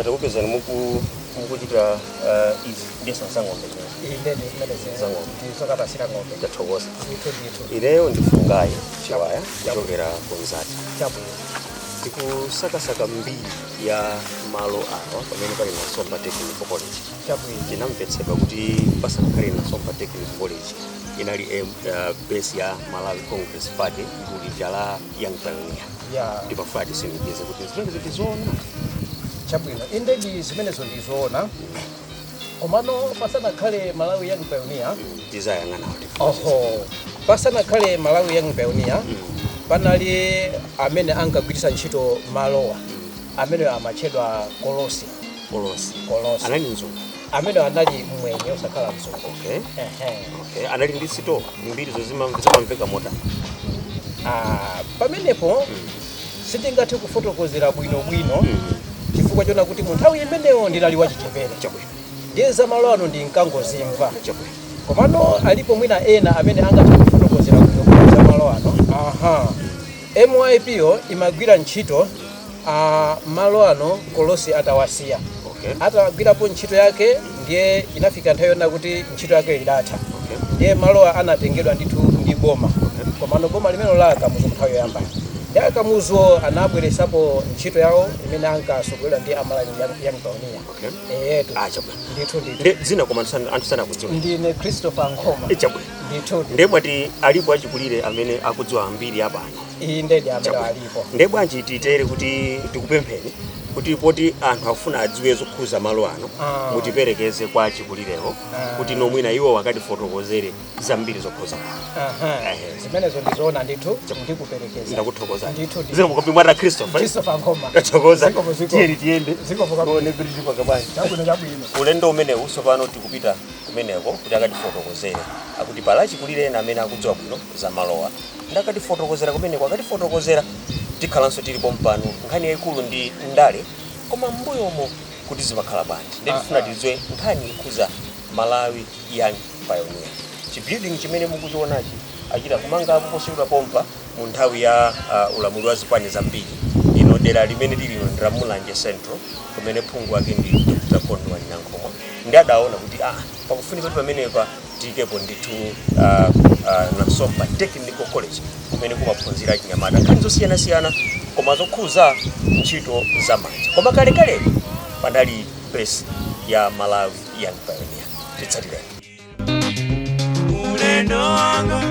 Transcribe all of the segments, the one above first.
Tukupezani mukuchita izi ndesa ng'ombe ndathokoza ineyo ndifungayi chiwaya kuchokera kunzati tikusakasaka mbiri ya malo awa pamene pali Nasomba Technical College tinamvetsedwa kuti pasanakhale Nasomba Technical College inali base ya Malawi Congress Party gulu la Young Pioneer ndipafuna tisimikize kuti zimene zitizoona chabwino indedi zimenezo ndizoona komano pasanakhale Malawi Young Pioneer tizayang'ana pasanakhale Malawi Young Pioneer panali amene angagwiritsa ntchito malowa amene amatchedwa kolosi anali mzungu amene anali mwenye osakhala mzungu anali ndi sito mbiri zimamveka mota pamenepo sitingathe kufotokozera bwinobwino chifukwa chona kuti mu nthawi imeneyo ndinali wachichepere ndiye za malo ano ndinkangozimva komano alipo mwina ena amene angathe kufotokozera bwinobwino za malo ano MYP yo imagwira ntchito malo ano kolosi atawasiya atagwirapo ntchito yake ndiye inafika nthawi yona kuti ntchito yake idatha ndiye malowa anatengedwa ndithu ndi boma komano boma limene la Kamuzu nthawi yoyamba ya Kamuzu anabweresapo ntchito yawo imene ankasogolera ndi Malawi Young Pioneer ndithu zina koma antusana kudziwa ndine Christopher Nkoma ndithu ndebwati alipo achikulire amene akudziwa mbiri yapano ndedi amene alipo ndebwanji titere kuti tikupempheni kuti poti anthu afuna adziwe zokhuza malo ano mutiperekeze kwa achikulirero kuti nomwina iwo wakatifotokozere zambiri zokhuza zimenezo ndizoona ndithu ndikuperekeza ndakuthokoza ndithu ziko mukombi mwana Christopher Nkoma ndakuthokoza tieni ziko ne bridge kwa kabani chabwino ulendo umene uso pano tikupita kumeneko kuti akatifotokozere akuti pala achikulire ena amene akudziwa bwino za malowa ndakatifotokozera kumeneko akatifotokozera tikhalanso tilipo mpano nkhani yayikulu ndi ndale koma mbuyomo kuti zimakhala bwanji ndifuna tidziwe nkhani ikhuza Malawi Young Pioneer chibuilding chimene mukuchionachi achita kumanga apo posiyula pompa mu nthawi ya ulamuliro wa zipani zambiri ino dera limene lilino ndi Mulanje Central kumene phungu wake ndi Dr. Kondwa Nyankhoma ndi adaona kuti pakufunika kuti pamenepa tikepo ndithu Nasomba Technical College kumene kumaphunzira chinyamata nkhani zosiyana koma zokhuza ntchito za manja koma kalekale panali base ya Malawi Young Pioneer titsatireni ulendo wanga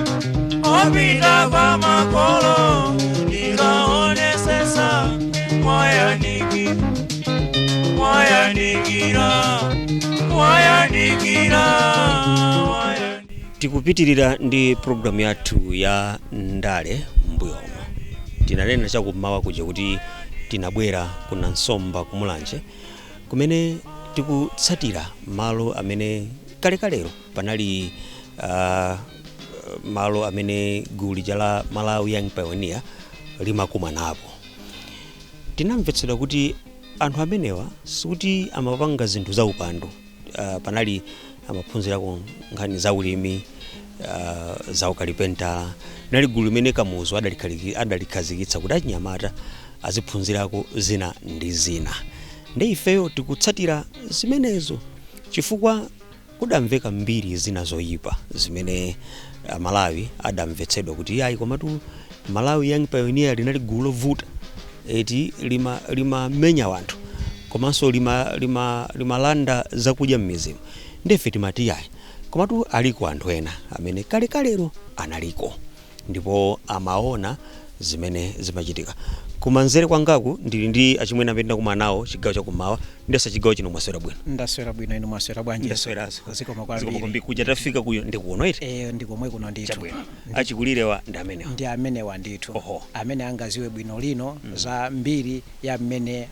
opita kwa makolo ndikaonesesa tikupitirira ndi programu yathu ya ndale mbuyomo tinanena chakummawa kuja kuti tinabwera ku Nasomba ku Mulanje kumene tikutsatira malo amene kalekalero panali malo amene gulu la Malawi Young Pioneer limakumanapo tinamvetsedwa kuti anthu amenewa sikuti amapanga zinthu za upando panali amaphunzirako nkhani za ulimi za ukalipenta nali gulu limene Kamuzu adalikhazikitsa kuti achinyamata aziphunzirako zina ndi zina ndi ifeyo tikutsatira zimenezo chifukwa kudamveka mbiri zina zoyipa zimene Malawi adamvetsedwa kuti yayi komatu Malawi Young Pioneer linali gulu lovuta eti limamenya wanthu komanso limalanda zakudya m'mizimu ndefe timati yayi komatu aliko anthu ena amene kalero analiko ndipo amaona zimene zimachitika kumanzere kwangaku ndili ndi achimwene amene ndakumana nawo chigawo chakumawa ndesa chigawo chino mwaswera bwino. Ndaswera bwino inu mwaswera bwanji? Ndasweraso. Zikoma kwambiri. Kuja tafika kuyo ndikuona iti? Ndikomwe kuno ndithu. Achikulirewa ndi amenewa. Ndi amenewa ndithu. Amene angaziwe bwino lino za mbiri ya mmene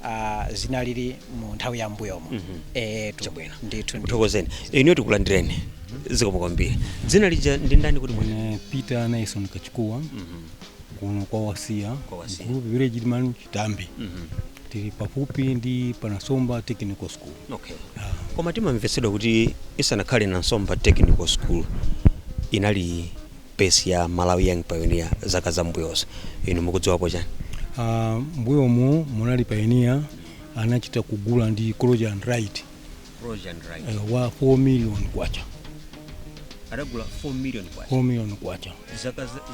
zinalili mu nthawi ya mbuyomo. Chabwino. Ndithu. Kuthokozeni. Iniyo tikulandireni. Zikoma kwambiri. Dzina lija ndi ndani kuti mwene? Peter Naison Kachikuwa. Kuno kwa Wasia. Group Village Limanu Chitambi. Tili pafupi ndi Panasomba Technical School. Okay. Koma timamvetsedwa kuti isanakhale na Nsomba Technical School inali base ya Malawi Young Pioneer zaka za mbuyozo. Inu mukudziwapo chani? Mbuyomu munali Pioneer anachita kugula ndi Croja and Right. Croja and Right. Wa 4 million kwacha. Adagula 4 million kwacha. 4 million kwacha.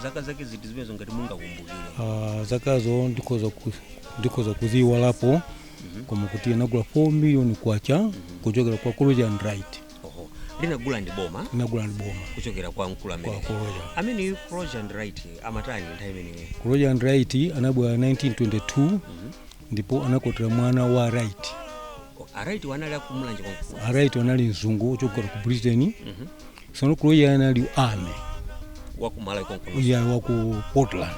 Zaka zake zitizibezo ngati munga kumbukire. Zakazo ndikoza kuziwalapo koma kuti anagula 4 million kwacha kuchokera kwa Croja and Right. Linagula ndi boma? Linagula ndi boma. Kuchokera kwa mkulu amene. Kwa Croja. Amene Croja and Right amatani nthawi imene. Croja and Right anabwera 1922 ndipo anakotera mwana wa Right. Right wanali akumulanje kwa. Right wanali nzungu ochokera ku Britain. Sono Croja anali ame. Wakumala konkono. Ya waku Portland.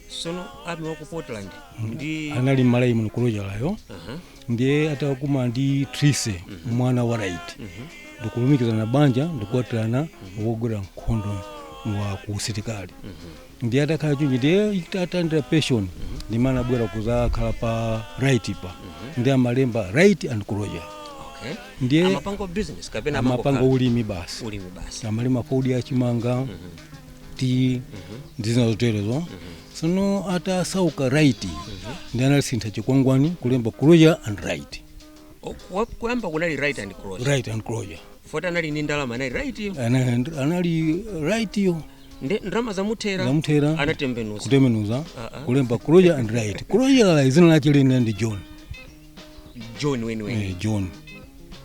Sono abi waku Portland. Ndi anali Malawi mu Croja layo. Ndiye atakuma ndi Trise mwana wa Right. Ndikulumikiza na banja ndikuatirana wogora nkhondo wa kusitikali. Ndiye atakhala chunji ndiye itatandira pension ndi mana bwera kuzakhala pa Right pa. Ndiye amalemba Right and Croja. Ndiye amapango business kapena amapango ulimi basi. Ulimi basi. Amalima fodi ya chimanga. Ti ndizina zoterezo. Sono atasauka Right. Ndiye analisintha chikwangwani kulemba Croja and Right. Kuyamba kunali Right and Croja. Right and Croja. Fota anali ni ndalama anali Right yo. Anali Right yo. Ndrama za mutera anatembenuza. Kutembenuza. Kulemba Croja and Right. Croja la izina lake lina ndi John. John weni. John.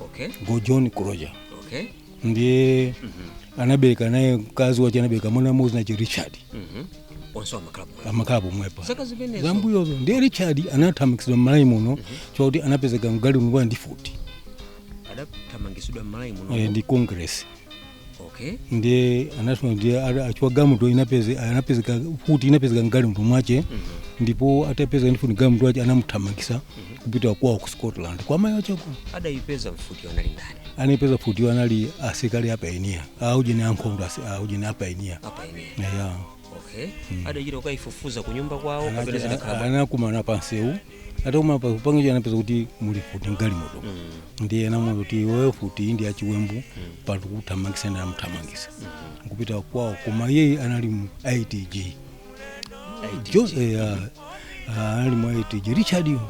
Okay. Go John Croja. Okay. Ndiye anabeka naye mkazi wache anabeka mwana mmoja na Richard. Onso amakabu mwepa. Zaka zibenezo. Zambuyozo ndiye Richard anatamikizwa Malawi muno choti anapezeka ngali ngwa ndi 40. Adatamangizwa Malawi muno. Ndi Congress. Okay. Ndiye anasema ndiye achwa gamu to anapezeka futi inapezeka ngali mtu mwache. Ndipo atapeza ndi futi gamu mtu wache anamtamangisa kupita kwa Scotland. Kwa mayo chako. Adaipeza mfuti wanali ndani. Anapeza futi wanali asikali hapa Pioneer. Auje ni ankondo auje ni hapa Pioneer. Hapa Pioneer. Yeah. Okay. Adajira ukaifufuza kunyumba kwao kabla zinakalaba. Anakumana panseu. Atoma pa kupangira anapeza kuti muli futi ngali moto. Ndiye namuza kuti wewe futi ndi achiwembu pa kutamangisa na mtamangisa. Kupita kwao koma yeye anali mu ITG. Ali mu ITG Richard yo.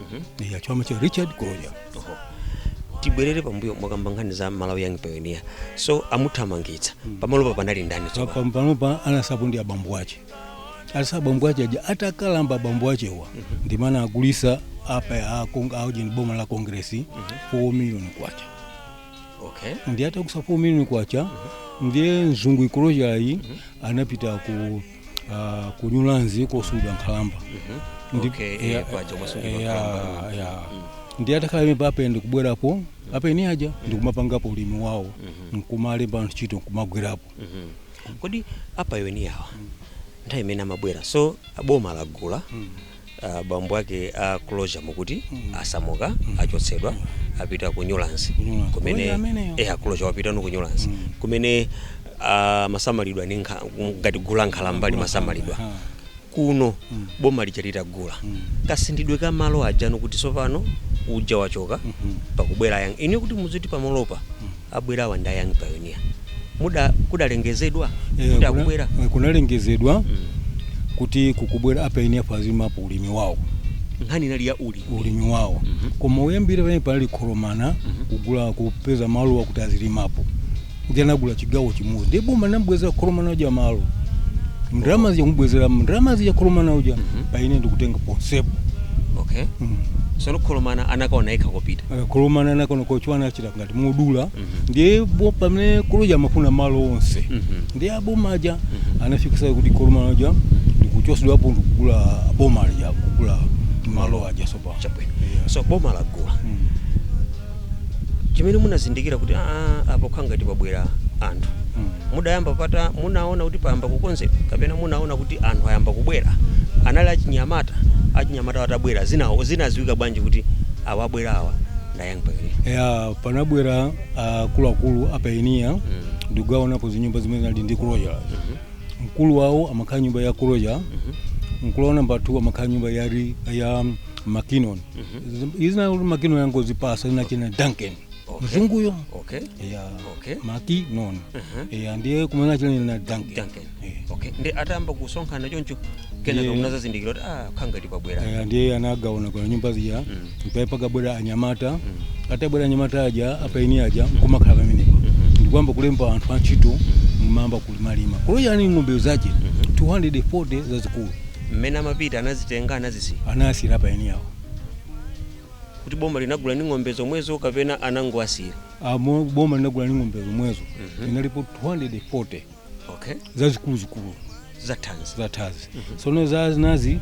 Ya chama cha Richard Croja. Tibwerere pambuyo mwakambangani za Malawi Young Pioneer. So amutamangitsa. Pamalopa panali ndani so. Pamalopa anasabundi abambo wache. Bambo wache atakalamba bambo wache wa. Ndimana agulisa apa auje ni boma la Congress 4 million kwacha. Okay. Ndiye atakusa 4 million kwacha. Ndiye nzungu Croja hii anapita ku Nyulanzi ko Sudan Kalamba. Okay. Kwacha mwasungu Kalamba. Ndiye atakhala papa ende kubwerapo apa ini aja ndikumapangapo ulimi wawo nkumalemba ntchito nkumagwerapo. Kodi apa yoni yawa nthawi imene amabwera so aboma lagula bambo ake Croja mukuti asamuka achotsedwa apita ku Nyulanzi kumene Croja wapita no ku Nyulanzi kumene masamalidwa ngati gula nkhalamba masamalidwa kuno boma lichatita gula kasindidwe ka malo aja nokuti sopano uja wachoka pakubwera yang ini kuti muziti pamalopa abwera wanda Young Pioneer muda kudalengezedwa kuti akubwera kunalengezedwa kuti kukubwera apa ini afazima pa ulimi wawo nkhani nali ya ulimi wawo koma uyambire pene pali khoromana kugula kupeza malo akuti azilimapo ndiye anagula chigawo chimodzi ndipo manambweza khoromana ja malo ndrama zija kubwezera ndrama zija kolomana uja paine ndikutenga ponsepo. Okay. Sono kolomana anakaona ika kopita. Kolomana anakaona kochwana achira ngati modula ndiye pamene koloja amafuna malo onse. Ndiye abomaja anafikisa kuti kolomana uja ndikuchosedwa hapo ndikugula boma lija kugula malo aja sopa. Chabwino. So boma la gula. Chimene munazindikira kuti apo khangati pabwera anthu. Mudayamba pata munaona kuti payamba kukonzeka kapena munaona kuti anthu ayamba kubwera anali achinyamata watabwera zinaziwika bwanji kuti awabwera awa ndayamba ili ya panabwera akuluakulu apainia ndikugaonapo zinyumba zimene ali ndi kuloja mkulu wawo amakhala nyumba ya kuloja mkulu namba 2 amakhala nyumba ya Makinon izina Makinon yango zipasa inachina Duncan mzunguyo Makinon ndiye kumana chile na Duncan ndi atamba kusonkhana choncho kenaka munazazindikira kuti khangati pabwera ndiye anagaona kwa nyumba ziya mpaka bwera anyamata atabwera anyamata aja apaini aja kumakhala pamenepa ndikwamba kulemba anthu antchito mmamba kulimalima kuloja ni ng'ombe zache 240 zazikulu mmene amapita anazitenga anasira apaini yawo kuti boma linagula ni ng'ombe zomwezo kapena anangoasira boma linagula ni ng'ombe zomwezo inalipo 240 zazikulu za thanzi sono zazi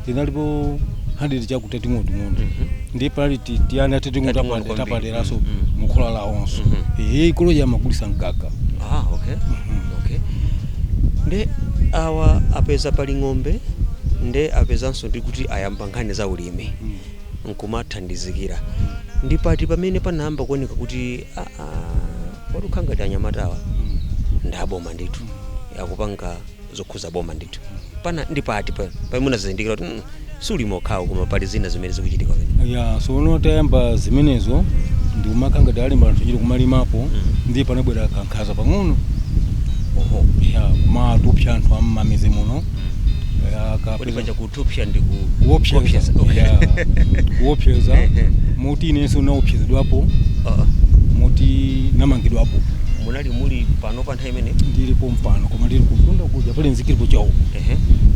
inalipo 100 chakutati ng'ondo ndi pali tiana tete ng'ondo tapaleraso mukhola la onso ikoloja amagulisa mkaka nde awa apeza pali ng'ombe nde apezanso ndi kuti ayamba nkhani za ulimi nkumathandizikira ndi pati pamene panayamba kuoneka kuti watukhangati anyamatawa ndaboma ndithu yakupanga zokhuza boma ndithu pana ndi pati pamene munazindikira kuti sulima okhawo koma pali zina zimene zikuchitika ya sono tayamba zimenezo ndi kumakhangati alimba anthu chili kumalimapo ndi panabwera kankhaza pang'ono ya kumatupsa anthu am'mamizi muno kapeza kutupsha ndi kuopseza muti inenso naopsezedwapo muti namangidwapo munali muli pano pa nthawi imene ndilipo mpano koma ndili kufunda kuja pale nzikilipo chawo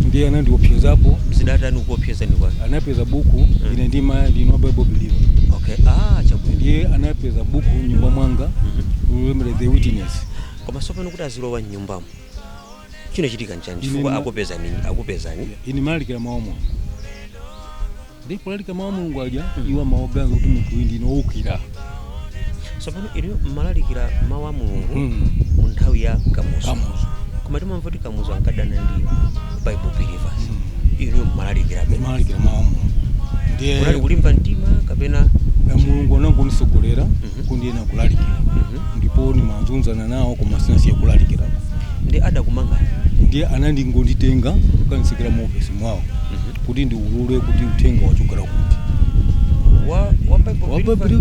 ndiye anandiopsezapo zidatani kuopseza ni kwa anapeza buku ine ndima ndino Bible believer chabwino ndiye anapeza buku nyumba mwanga ulemere The Witness koma sopano kuti azilowa nyumbamo chino chitika nchani chifukwa akupezani ini malikira maomo ndipo malikira maomo aja iwa maoganza kuti munthu ndi noukira sopano ino malalikira mawu a Mulungu mu nthawi ya kamuzu koma timamva kuti kamuzu ankadana ndi Bible believers ino malalikira maomo ndiye unali kulimba mtima kapena Mulungu anangonisogolera kundiena kulalikira ndipo ni manzunzana nawo koma sinasiye kulalikira ndi adakumangana ndiye anandingonditenga kukanitsikira mu office mwawo kuti ndiulule kuti uthenga wachokera kuti wa Bible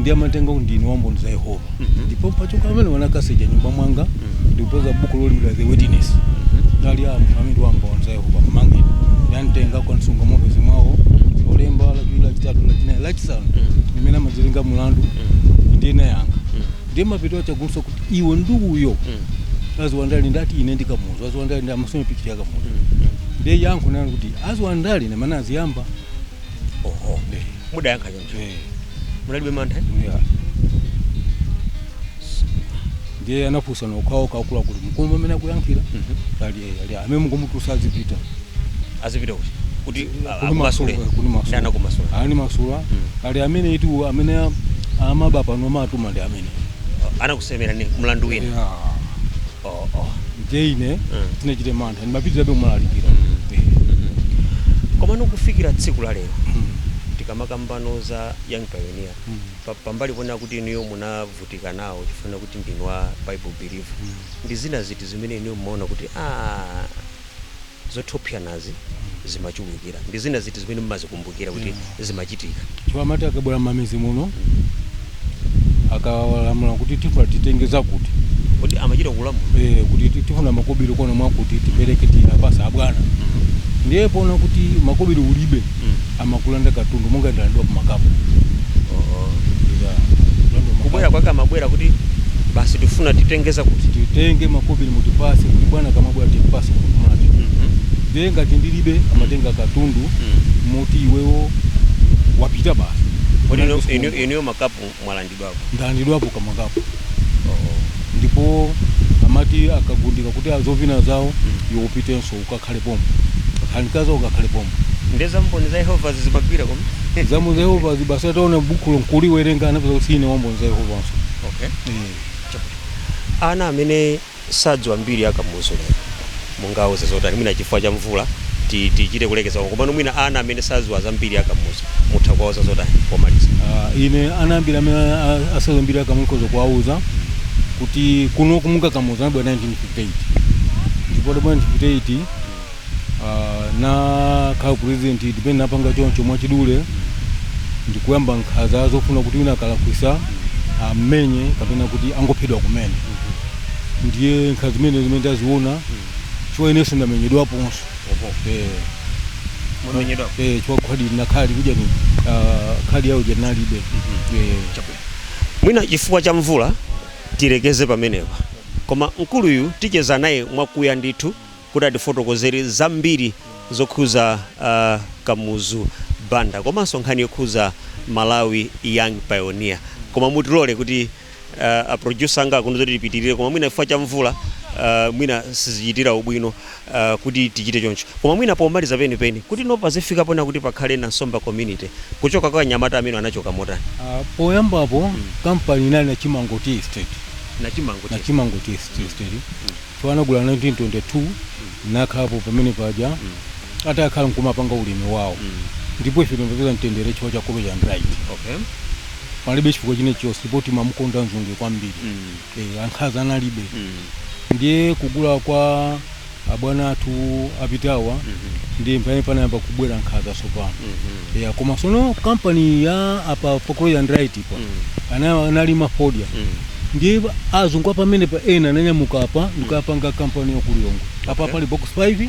ndiye amatenga kuti ndine wamboni za Yehova ndipo pachoka amene wanakaseja nyumba mwanga ndikupoza buku lolimira The Witness ali amfamili wamboni za Yehova mangeni yanitenga kwansunga mu office mwawo olemba la chitatu la chisanu nimene amadzilenga mulandu ndiye nayanga ndiye mapito achagunso kuti iwe nduguyo aziwandali ndati ine ndikamuzo aziwandali ndi amasome pikiti yakamuzo ndiye yangu nani kuti aziwandali ne mana aziyamba muda yankha choncho munalibe mantha ndiye anafusa nokhawo kakula kuti mkulu pamene akuyankhira ali amene mungomutusa azipita kuti akumasule ndana kumasula ani masula ali amene itu amene amabapa nomatuma ndi amene anakusemera ni mlandu wina Jane tinachite mantha ndimapitirabe kumalalikira koma nokufikira tsiku la lero tikamakambano za Young Pioneer pambali pona kuti iniyo munavutika nawo chifuna kuti ndinu wa Bible believer ndi zina ziti zimene iniyo mumaona kuti zothopya nazi zimachulukira ndi zina ziti zimene mmazikumbukira kuti zimachitika chiwamati akabwera mamizi muno akawalamula kuti tifuna titengeza kuti kuti amachita kulamula kuti tifuna makobiri kono mwakuti tipereke apasa abwana ndiye pona kuti makobiri ulibe amakulanda katundu monga ndalandwa kumakapo kubwera kwake amabwera kuti basi tifuna titengeza kuti titenge makopi mutipase kuti bwana kama bwana tipase kumati ndiye ngati ndilibe amatenga katundu muti iwewo wapita basi iniyo makapu mwalandidwapo ndalandidwapo kamakapu ndipo amati akagundika kuti azovina zawo yopitenso ukakhale pomwe akhanikaza ukakhale pomwe ndeza mboni za Yehova zimagwira komwe zamu za Yehova zibasa taona bukulo nkuli werenga anapo usine wamboni za Yehova nso. Okay. Ana amene sadziwa mbiri akamuzo lero mungawo zazotani mwina chifukwa cha mvula tichite kulekeza komano mwina ana amene sadziwa za mbiri akamuzo mutha kwawoza zotani pomaliza. Ine ana ambiri amene asadziwa mbiri akamuzo kwauza kuti kuno kumunga kamuzo nabwa 1958 ndipo nabwa 1958 na khala president dipende napanga choncho mwachidule ndikuyamba nkhaza zofuna kuti wina akalakwisa amenye kapena kuti angophedwa kumene ndiye nkhazi zimene ndaziona chiwayeneso ndamenyedwaponso chwa khadi na khadi kuja ni khadi yawo janalibe mwina chifukwa cha mvula tilekeze pamenepa koma mkuluyu ticheza naye mwakuya ndithu kuti atifotokozere zambiri zokhuza Kamuzu Banda komanso nkhani yokhuza Malawi Young Pioneer koma mutilole kuti a producer anga akuno tipitirire koma mwina chifukwa cha mvula mwina sizichitira ubwino kuti tichite choncho koma mwina pomaliza penipeni kuti nopa zifika pona kuti pakhale na Nsomba community kuchoka kwa Nyamata amene anachoka motani poyambapo kampani inali na Chimangoti Estate na Chimangoti Estate twanagula 1922 nakhapo pamene paja atakhala nkumapanga ulimi wawo ndipo ife tumapeza mtendere chifukwa cha College and Right. Okay. Palibe chifukwa chine chonse poti mamukonda nzungu kwambiri ankhaza analibe ndiye kugula kwa abwana athu apitawa ndiye mpane panayamba kubwera nkhaza sopano koma sono company ya apa College and Right pa analima fodia ndiye azungu pamene pa ena nanyamuka apa ndikapanga company yokulilongo apa pali box 5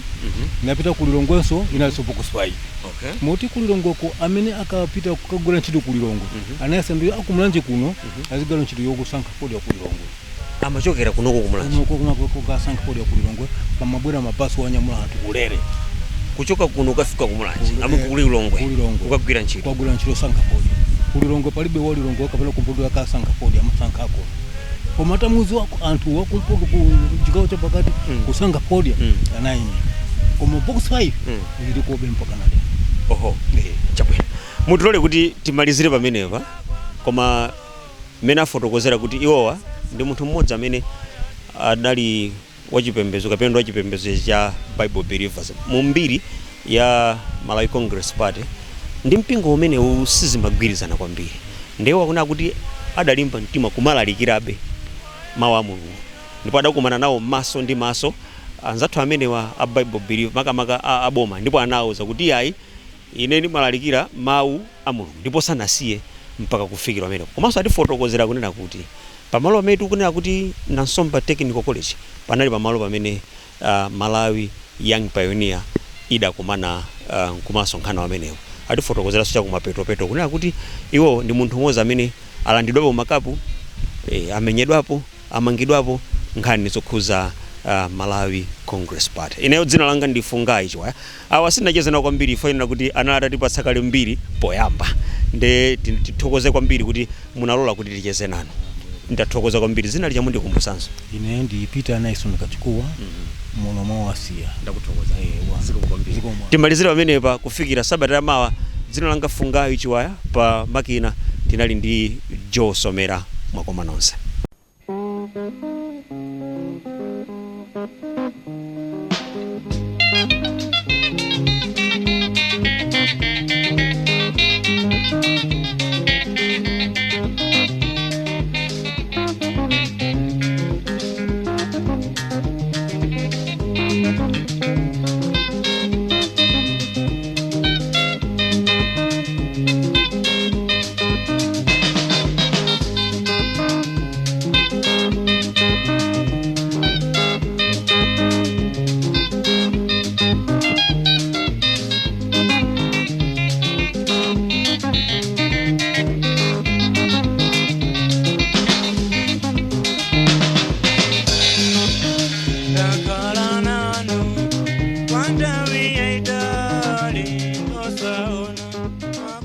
napita kulilongwenso inaso box 5. Okay. Moti kulilongoko amene akapita kukagula ntchito kulilongo anayasa ndiye akumulanje kuno azigala ntchito yokusankha fodia kulilongo amachokera kunoko kumulanje kusankha fodia kulilongo pamabwera mabasi wanyamula anthu kulere kuchoka kuno ukafika kumulanje amakulilongwe ukagwira ntchito sankha fodia kulilongo palibe walilongo kapena kumpodo akasankha fodia amasankhako komata muzi wako anthu wakumpodo kuchikawo cha pakati kusankha fodia anaimi koma box 5 ili kobe mpaka nale. Oho, chabwino. Mutilole kuti timalizire pamenepa koma mena fotokozera kuti iwowa ndi munthu mmodzi amene adali wachipembedzo kapena wachipembedzo cha Bible Believers mu mbiri ya Malawi Congress Party ndi mpingo umene usizimagwirizana kwambiri ndiye wakuna kuti adalimba mtima kumalalikirabe mawu a Mulungu ndipo adakumana nawo maso ndi maso anzathu amene wa a Bible Believers makamaka aboma ndipo anawuza kuti ayi ine ndimalalikira mawu a Mulungu ndipo sanasiye mpaka kufikira pamene komanso atifotokozera kunena kuti pamalo pamene tikunena kuti na Nsomba Technical College panali pamalo pamene Malawi Young Pioneer idakumana nkumasonkhana amenewo atifotokozera socha kumapeto kunena kuti iwo ndi munthu mmodzi amene alandidwapo makapu amenyedwapo amangidwapo nkhani zokhuza Malawi Congress Party. Ineyo dzina langa ndi Fungai Chiwaya. Awa sinacheza nawo kwambiri ifanira kuti analata tipatsa kale mbiri poyamba. Nde tithokoze kwambiri kuti munalola kuti ticheze nanu. Ndathokoza kwambiri zina lija mundi kumbusanso. Ine ndi Peter Naison Kachikuwa muno mwa Asia. Ndakuthokoza. Kwambiri. Timalizire pamenepa kufikira Sabata ya mawa dzina langa Fungai Chiwaya pa makina tinali ndi Joe Somera mwakoma nonse.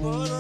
ku